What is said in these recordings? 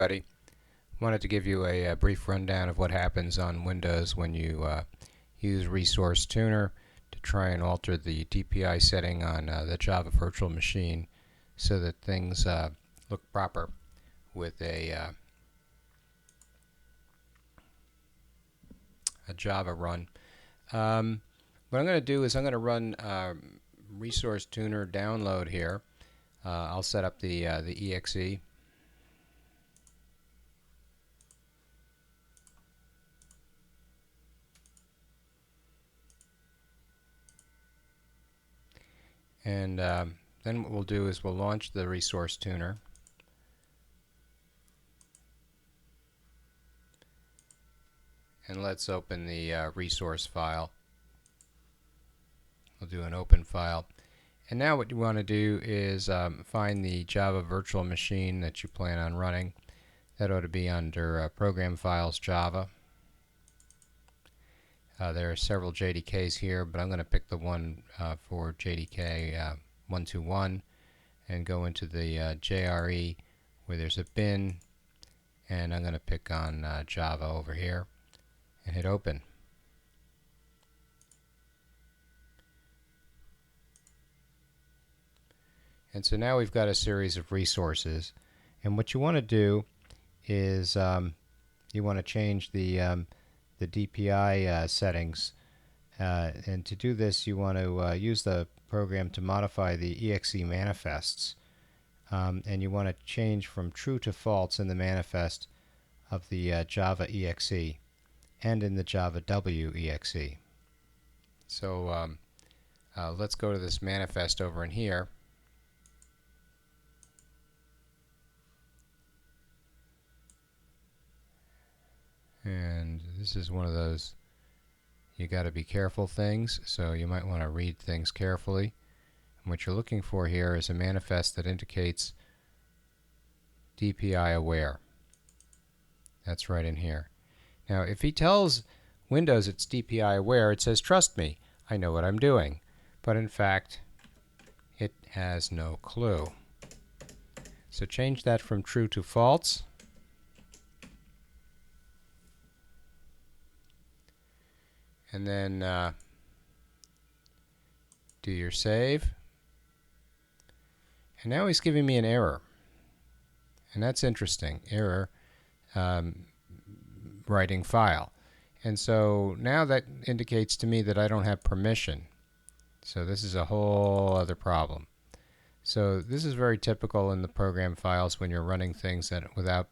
everybody. Wanted to give you a brief rundown of what happens on Windows when you use Resource Tuner to try and alter the DPI setting on the Java virtual machine so that things look proper with a Java run. What I'm going to do is I'm going to run Resource Tuner download here. I'll set up the exe. And then what we'll do is we'll launch the Resource Tuner. And let's open the resource file. We'll do an open file. And now what you want to do is find the Java virtual machine that you plan on running. That ought to be under Program Files Java. There are several JDKs here, but I'm going to pick the one for JDK 121 and go into the JRE where there's a bin, and I'm going to pick on Java over here and hit open. And so now we've got a series of resources, and what you want to do is you want to change the DPI settings, and to do this you want to use the program to modify the exe manifests, and you want to change from true to false in the manifest of the Java exe and in the javaw exe. So let's go to this manifest over in here. And this is one of those you got to be careful things, so you might want to read things carefully. And what you're looking for here is a manifest that indicates DPI Aware. That's right in here. Now if he tells Windows it's DPI Aware, it says trust me, I know what I'm doing. But in fact it has no clue. So change that from true to false. And then do your save. And now he's giving me an error. And that's interesting. Error writing file. And so now that indicates to me that I don't have permission. So this is a whole other problem. So this is very typical in the program files when you're running things that without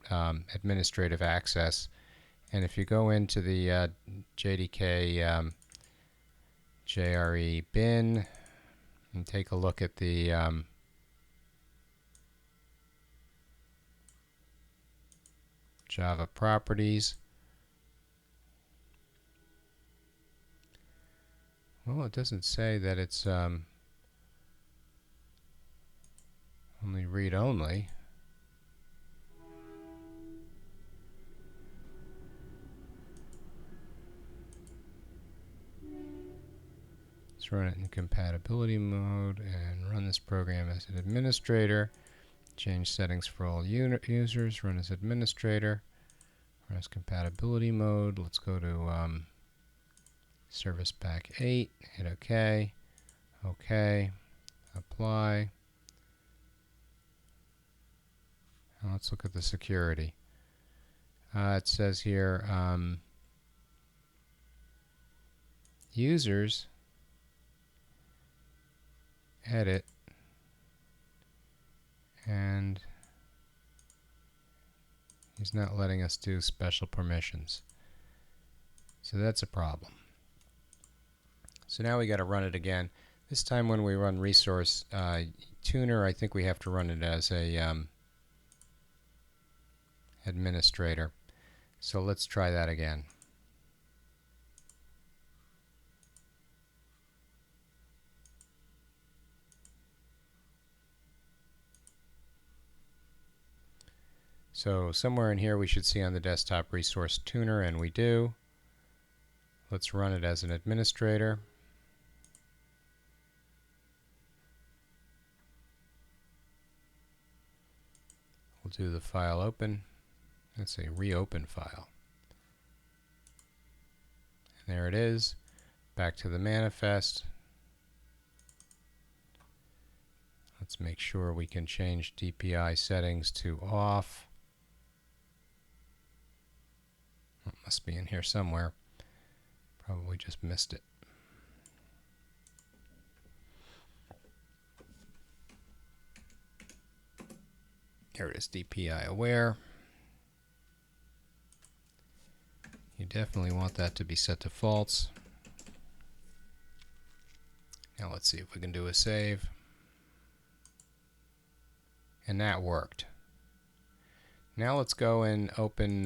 administrative access. And if you go into the JDK JRE bin and take a look at the Java properties, well, it doesn't say that it's only read-only. Let's run it in compatibility mode and run this program as an administrator. Change settings for all users. Run as administrator. Run as compatibility mode. Let's go to Service Pack 8. Hit OK. OK. Apply. Now let's look at the security. It says here users edit, and he's not letting us do special permissions. So that's a problem. So now we got to run it again. This time when we run Resource Tuner, I think we have to run it as a administrator. So let's try that again. So somewhere in here we should see on the desktop Resource Tuner, and we do. Let's run it as an administrator. We'll do the file open. let's say reopen file. And there it is. Back to the manifest. Let's make sure we can change DPI settings to off. It must be in here somewhere. Probably just missed it. Here it is, DPI Aware. You definitely want that to be set to false. Now let's see if we can do a save. And that worked. Now let's go and open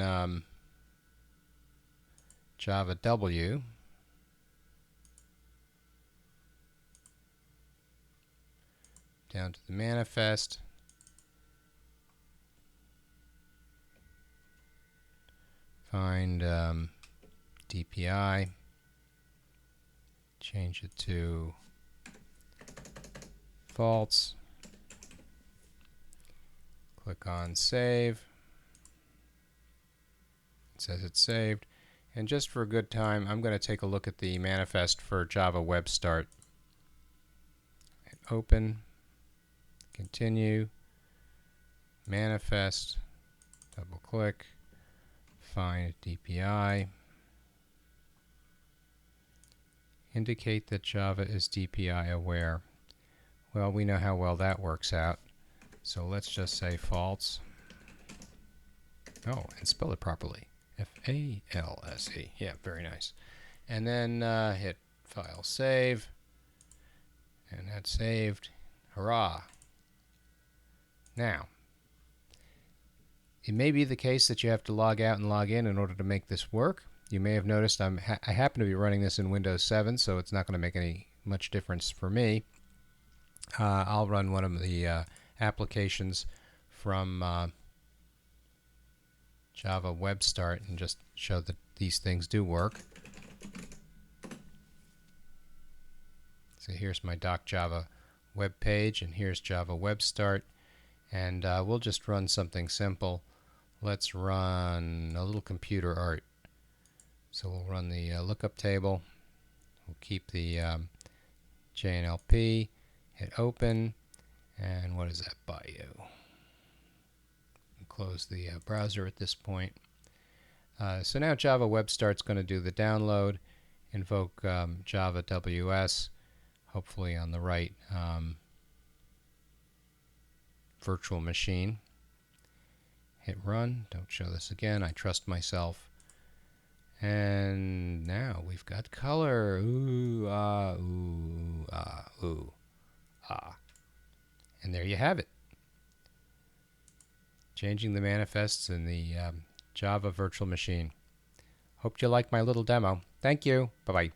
javaw. Down to the manifest. Find DPI. Change it to false. Click on save. It says it's saved. And just for a good time, I'm going to take a look at the manifest for Java Web Start. Hit open. Continue. Manifest. Double click. Find DPI. Indicate that Java is DPI aware. Well, we know how well that works out. So let's just say false. Oh, and spell it properly. F-A-L-S-E. Yeah, very nice. And then hit File Save. And that's saved. Hurrah. Now, it may be the case that you have to log out and log in order to make this work. You may have noticed I happen to be running this in Windows 7, so it's not going to make any much difference for me. I'll run one of the applications from Java Web Start and just show that these things do work. So here's my .java web page, and here's Java Web Start, and we'll just run something simple. Let's run a little computer art. So we'll run the lookup table. We'll keep the JNLP, hit open, and what is that bio? Close the browser at this point. So now Java Web Start's going to do the download, invoke javaws, hopefully on the right virtual machine. Hit run. Don't show this again. I trust myself. And now we've got color. Ooh, ah, ooh, ah, ooh, ah. And there you have it. Changing the manifests in the Java virtual machine. Hope you like my little demo. Thank you. Bye-bye.